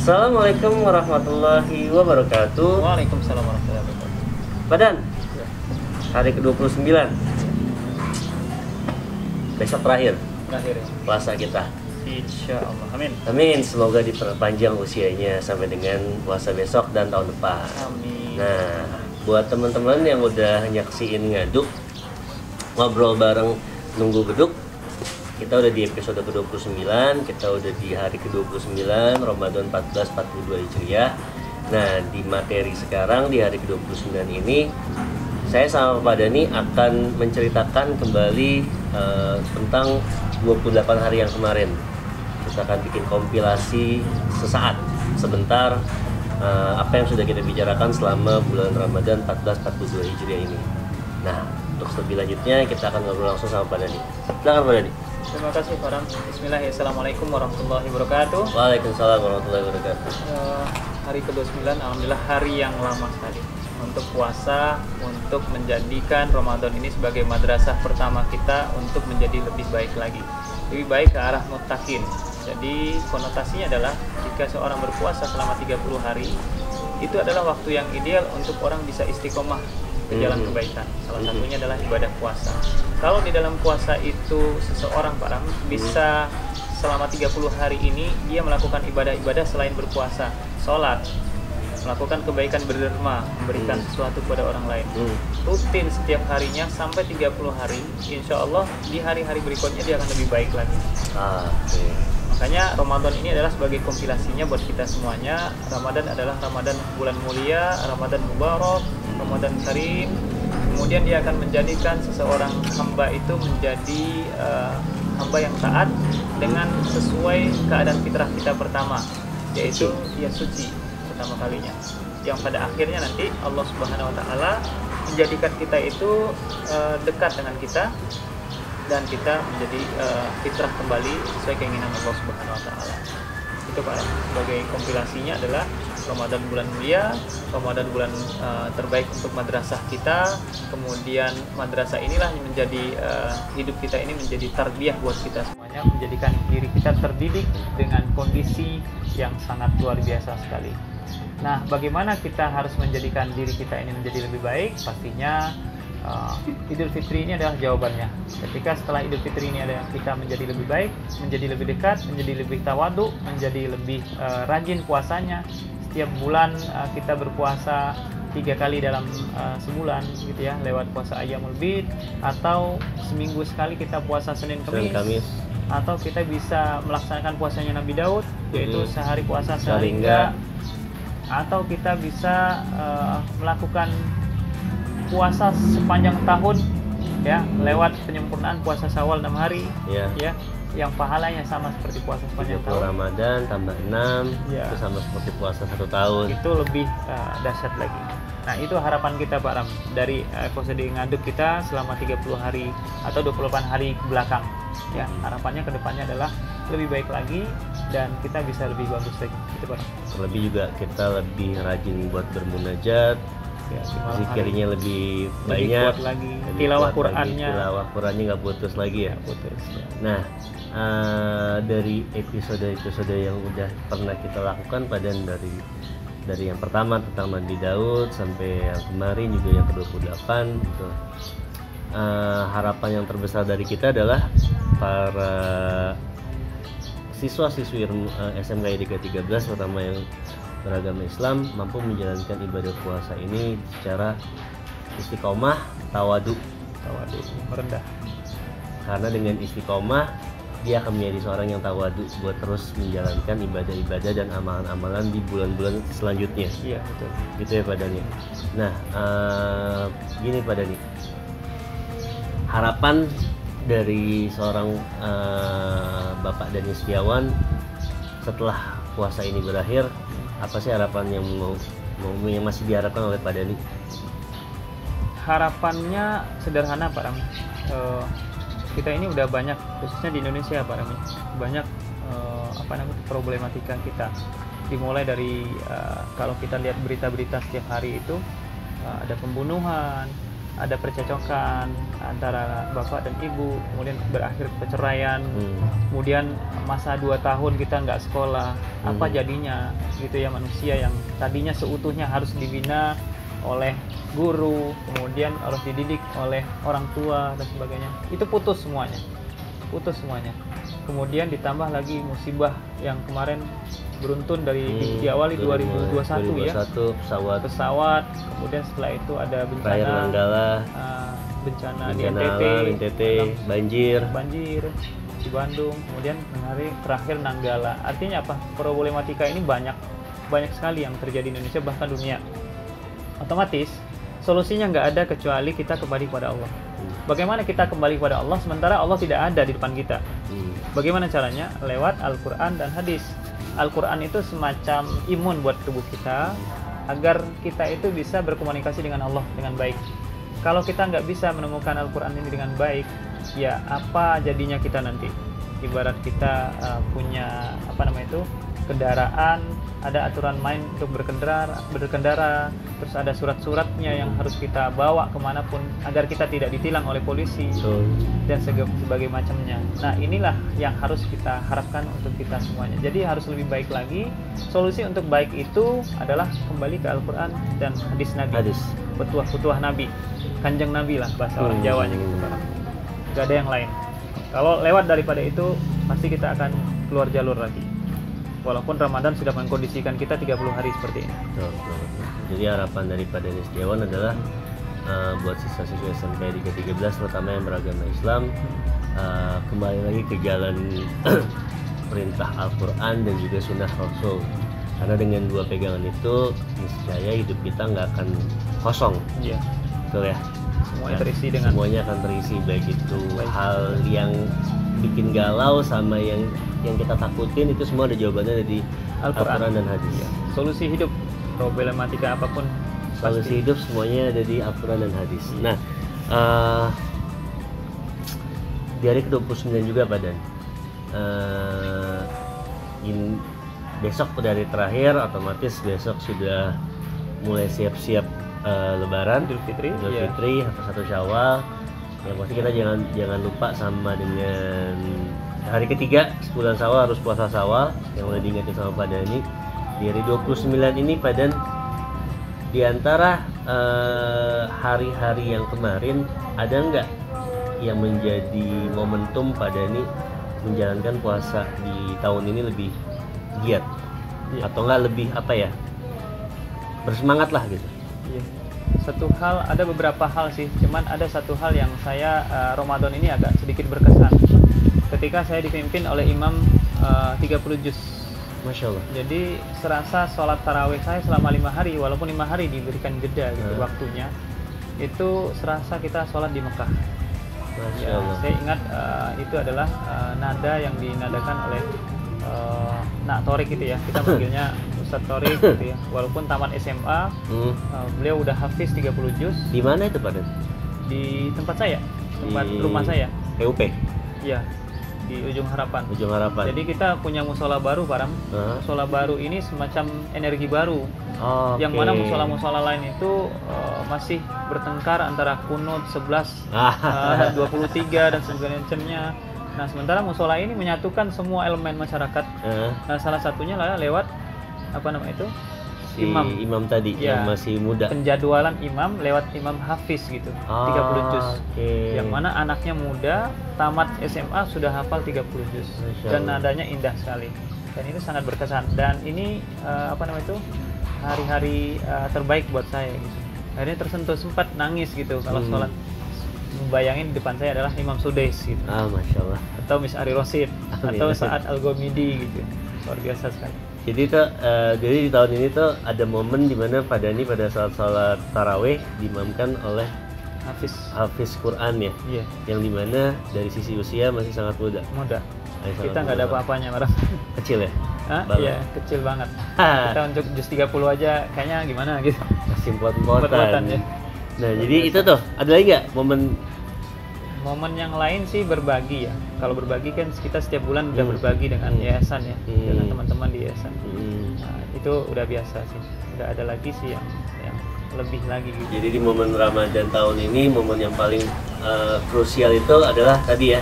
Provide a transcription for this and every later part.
Assalamualaikum warahmatullahi wabarakatuh. Waalaikumsalam warahmatullahi wabarakatuh. Badan, Ya. hari ke-29. Besok terakhir Terakhir ya. puasa kita. Insya Allah. Amin. Amin, semoga diperpanjang usianya sampai dengan puasa besok dan tahun depan. Amin. Nah, buat teman-teman yang udah nyaksiin ngaduk, ngobrol bareng nunggu beduk, kita udah di episode ke-29, kita udah di hari ke-29 Ramadan 1442 Hijriah. Nah, di materi sekarang di hari ke-29 ini saya sama Pak Dani akan menceritakan kembali tentang 28 hari yang kemarin. Kita akan bikin kompilasi sesaat, sebentar, apa yang sudah kita bicarakan selama bulan Ramadan 1442 Hijriah ini. Nah, untuk lebih lanjutnya kita akan ngobrol langsung sama Pak Dani. Silakan Pak Dani. Terima kasih Farhan. Bismillahirrahmanirrahim. Assalamualaikum warahmatullahi wabarakatuh. Waalaikumsalam warahmatullahi wabarakatuh. Hari ke-29, alhamdulillah hari yang lama sekali untuk puasa, untuk menjadikan Ramadan ini sebagai madrasah pertama kita untuk menjadi lebih baik lagi, lebih baik ke arah muttaqin. Jadi konotasinya adalah jika seorang berpuasa selama 30 hari, itu adalah waktu yang ideal untuk orang bisa istiqomah ke jalan kebaikan. Salah satunya adalah ibadah puasa. Kalau di dalam puasa itu seseorang Pak Ram bisa selama 30 hari ini dia melakukan ibadah-ibadah selain berpuasa, sholat, melakukan kebaikan berderma, memberikan sesuatu kepada orang lain, rutin setiap harinya sampai 30 hari, insya Allah di hari-hari berikutnya dia akan lebih baik lagi. Oke. Makanya Ramadan ini adalah sebagai kompilasinya buat kita semuanya. Ramadan adalah Ramadan bulan mulia, Ramadan mubarak, Ramadan karim. Kemudian dia akan menjadikan seseorang hamba itu menjadi hamba yang taat dengan sesuai keadaan fitrah kita pertama, yaitu dia suci pertama kalinya, yang pada akhirnya nanti Allah Subhanahu wa taala menjadikan kita itu dekat dengan kita dan kita menjadi fitrah kembali sesuai keinginan Allah Subhanahu wa taala. Itu Pak, sebagai kompilasinya adalah Ramadan bulan mulia, Ramadan bulan terbaik untuk madrasah kita. Kemudian madrasah inilah yang menjadi hidup kita ini menjadi tarbiyah buat kita semuanya, menjadikan diri kita terdidik dengan kondisi yang sangat luar biasa sekali. Nah, bagaimana kita harus menjadikan diri kita ini menjadi lebih baik? Pastinya Idul Fitri ini adalah jawabannya. Ketika setelah Idul Fitri ini ada kita menjadi lebih baik, menjadi lebih dekat, menjadi lebih tawadu, menjadi lebih rajin puasanya. Setiap bulan kita berpuasa 3 kali dalam sebulan gitu ya, lewat puasa Ayyamul Bid, atau seminggu sekali kita puasa Senin Kamis. Atau kita bisa melaksanakan puasanya Nabi Daud, yaitu sehari puasa sehari enggak. Atau kita bisa melakukan puasa sepanjang tahun ya, lewat penyempurnaan puasa Syawal 6 hari ya, yang pahalanya sama seperti puasa sepanjang tahun. Ramadan tambah 6 ya, itu sama seperti puasa 1 tahun. Itu lebih dahsyat lagi. Nah, itu harapan kita Pak Ram dari episode ngaduk kita selama 30 hari atau 28 hari ke belakang ya. Harapannya kedepannya adalah lebih baik lagi dan kita bisa lebih bagus lagi gitu Pak Ram. Terlebih juga kita lebih rajin buat bermunajat ya, zikirnya lebih banyak, kuat lagi, tilawah Qur'annya, tilawah Qur'annya nggak putus lagi ya. Ya. Nah, dari episode yang udah pernah kita lakukan pada dari yang pertama tentang Nabi Daud sampai yang kemarin juga yang ke-28 gitu. Harapan yang terbesar dari kita adalah para siswa-siswi SMK IDK 13 terutama yang beragama Islam mampu menjalankan ibadah puasa ini secara istiqomah, tawadu merendah. Karena dengan istiqomah dia akan menjadi seorang yang tawadu buat terus menjalankan ibadah-ibadah dan amalan-amalan di bulan-bulan selanjutnya. Iya, betul. Gitu ya Pak Dani. Nah, gini Pak Dani, harapan dari seorang Bapak Dani Setiawan setelah puasa ini berakhir, apa sih harapan yang yang masih diharapkan oleh Pak Dani? Harapannya sederhana Pak Ram. Kita ini udah banyak, khususnya di Indonesia Pak Ram, banyak problematika kita. Dimulai dari kalau kita lihat berita-berita setiap hari itu ada pembunuhan, ada percecokan antara bapak dan ibu, kemudian berakhir perceraian, kemudian masa 2 tahun kita nggak sekolah, apa jadinya gitu ya, manusia yang tadinya seutuhnya harus dibina oleh guru, kemudian harus dididik oleh orang tua dan sebagainya, itu putus semuanya. Kemudian ditambah lagi musibah yang kemarin beruntun dari diawali 2021 ya, pesawat, kemudian setelah itu ada bencana di NTT, banjir di Bandung, kemudian hari terakhir Nanggala. Artinya apa? Problematika ini banyak sekali yang terjadi di Indonesia, bahkan dunia. Otomatis solusinya nggak ada kecuali kita kembali kepada Allah. Bagaimana kita kembali kepada Allah sementara Allah tidak ada di depan kita? Bagaimana caranya? Lewat Al-Quran dan hadis. Al-Quran itu semacam imun buat tubuh kita agar kita itu bisa berkomunikasi dengan Allah dengan baik. Kalau kita nggak bisa menemukan Al-Quran ini dengan baik, ya apa jadinya kita nanti? Ibarat kita punya kendaraan, ada aturan main untuk berkendara, terus ada surat-suratnya yang harus kita bawa kemanapun agar kita tidak ditilang oleh polisi dan sebagai macamnya. Nah, inilah yang harus kita harapkan untuk kita semuanya. Jadi harus lebih baik lagi. Solusi untuk baik itu adalah kembali ke Al-Quran dan hadis Nabi, petuah Nabi, kanjeng Nabi lah bahasa orang Jawanya gitu kan. Gak ada yang lain. Kalau lewat daripada itu pasti kita akan keluar jalur lagi. Walaupun Ramadan sudah mengkondisikan kita 30 hari seperti ini. Betul. Jadi harapan daripada Setiawan adalah buat siswa-siswa SMP di ke-13 terutama yang beragama Islam, kembali lagi ke jalan perintah Al-Quran dan juga sunnah Rasul. Karena dengan 2 pegangan itu niscaya hidup kita nggak akan kosong. Iya. Betul ya. Semuanya akan terisi, baik itu hal yang bikin galau sama yang kita takutin, itu semua ada jawabannya dari Al-Quran dan hadis. Ya. Solusi hidup, problematika apapun, solusi hidup semuanya ada di Al-Quran dan hadis. Nah, di hari ke-29 juga Pak Dan, besok udah hari terakhir, otomatis besok sudah mulai siap-siap Lebaran, Idul Fitri atau 1 Syawal. Yang pasti kita jangan lupa sama dengan hari ketiga sebulan Syawal harus puasa Syawal yang udah diingetin sama Pak Dani. Di hari 29 ini Pak Dan, di antara hari-hari yang kemarin ada nggak yang menjadi momentum Pak Dani menjalankan puasa di tahun ini lebih giat atau nggak lebih bersemangat lah gitu? Ada beberapa hal sih, cuman ada satu hal yang saya Ramadan ini agak sedikit berkesan ketika saya dipimpin oleh imam 30 juz. Masya Allah. Jadi serasa sholat tarawih saya selama 5 hari, walaupun 5 hari diberikan jeda gitu waktunya, itu serasa kita sholat di Mekah. Masya Allah. Saya ingat itu adalah nada yang dinadakan oleh Nak Torik gitu ya, kita panggilnya Ustadz Torik gitu ya. Walaupun tamat SMA, beliau udah hafiz 30 juz. Di mana itu Pak Dan? Di tempat saya, rumah saya. PUP? Iya, di Ujung Harapan. Jadi kita punya musola baru, Pak Ram. Musola baru ini semacam energi baru. Yang mana musola-musola lain itu masih bertengkar antara kunut 11, 23 dan sebagainya. Nah, sementara musola ini menyatukan semua elemen masyarakat. Nah, salah satunya adalah lewat imam tadi yang masih muda. Penjadwalan imam lewat imam hafiz gitu, 30 juz. Yang mana anaknya muda, tamat SMA sudah hafal 30 juz. Dan nadanya indah sekali. Dan itu sangat berkesan. Dan ini hari-hari terbaik buat saya gitu. Akhirnya tersentuh, sempat nangis gitu kalau sholat. Bayangin di depan saya adalah Imam Sudais gitu. Masya Allah. Atau Miss Ari Rosid atau Sa'ad Al-Ghomidi gitu. Luar biasa sekali. Jadi di tahun ini tuh ada momen di mana Pak Dani pada salat tarawih diimamkan oleh Hafiz Quran ya. Iya. Yang dimana dari sisi usia masih sangat muda. Kita nggak ada apa-apanya orang. Kecil ya? Iya, kecil banget. Kita untuk juz 30 aja kayaknya gimana gitu. Masih empot-empotan ya. Nah, jadi itu tuh, ada lagi nggak momen yang lain sih berbagi ya. Kalau berbagi kan kita setiap bulan udah berbagi dengan yayasan ya, dengan teman-teman di yayasan. Nah, itu udah biasa sih. Udah ada lagi sih yang lebih lagi gitu. Jadi di momen Ramadan tahun ini, momen yang paling krusial itu adalah tadi ya,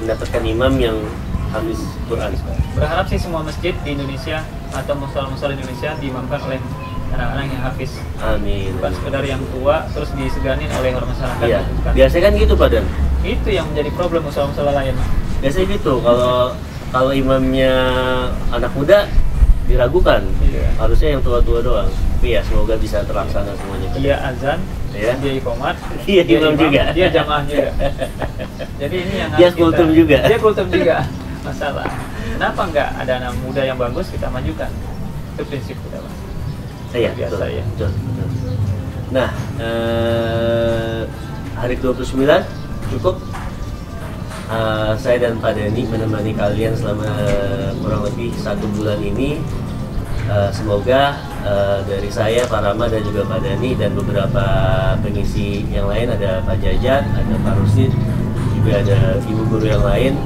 mendapatkan imam yang hafiz Quran. Berharap sih semua masjid di Indonesia atau musola-musola Indonesia diimamkan oleh anak-anak yang hafiz. Amin. Bukan sekedar yang tua terus diseganin oleh orang masyarakat. Iya. Bukan. Biasanya kan gitu Pak Dan. Itu yang menjadi problem musola-musola lain. Biasanya gitu, kalau imamnya anak muda diragukan. Iya. Harusnya yang tua-tua doang. Tapi ya semoga bisa terlaksana semuanya. Dia azan, Ya. dia iqomat, Iya, dia imam juga. dia jamaah juga. Jadi ini yang Dia harus kita- kultum juga. Dia kultum juga. Masalah. Kenapa nggak ada anak muda yang bagus kita majukan? Itu prinsip kita, Mas. Iya, Biasa betul, ya. betul. Nah, hari 29 cukup. Saya dan Pak Dani menemani kalian selama kurang lebih 1 bulan ini. Semoga dari saya, Pak Rama dan juga Pak Dani dan beberapa pengisi yang lain, ada Pak Jajat, ada Pak Rusid, juga ada ibu guru yang lain,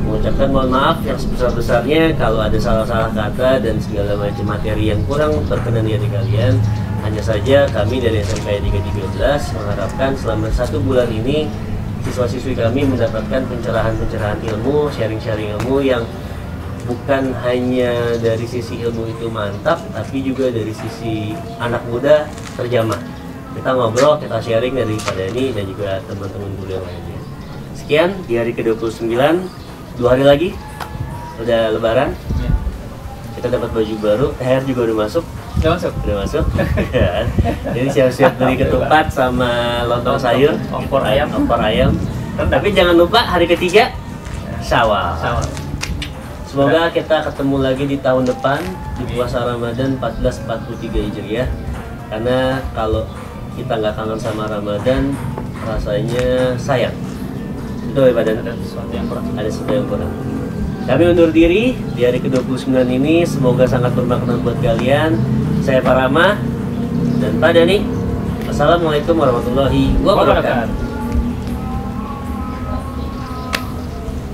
mengucapkan mohon maaf yang sebesar-besarnya kalau ada salah-salah kata dan segala macam materi yang kurang berkenan di hati kalian. Hanya saja kami dari SMP 313 mengharapkan selama 1 bulan ini siswa-siswi kami mendapatkan pencerahan-pencerahan ilmu, sharing-sharing ilmu yang bukan hanya dari sisi ilmu itu mantap, tapi juga dari sisi anak muda terjamah. Kita ngobrol, kita sharing dari Pak Dani dan juga teman-teman guru yang lainnya. Sekian di hari ke-29, 2 hari lagi udah lebaran. Ya. Kita dapat baju baru, THR juga udah masuk. Udah masuk. Jadi siap-siap beli ketupat sama lontong sayur, Opor ayam. opor ayam. Tapi jangan lupa hari ketiga Syawal. Sama. Semoga kita ketemu lagi di tahun depan di puasa Ramadan 1443 Hijriah. Karena kalau kita nggak kangen sama Ramadan, rasanya sayang. Betul ya Pak Dan? Ada sesuatu yang kurang. Ada sesuatu yang kurang. Kami undur diri di hari ke-29 ini. Semoga sangat bermakna buat kalian. Saya Pak Rama dan Pak Dani. Assalamualaikum warahmatullahi wabarakatuh.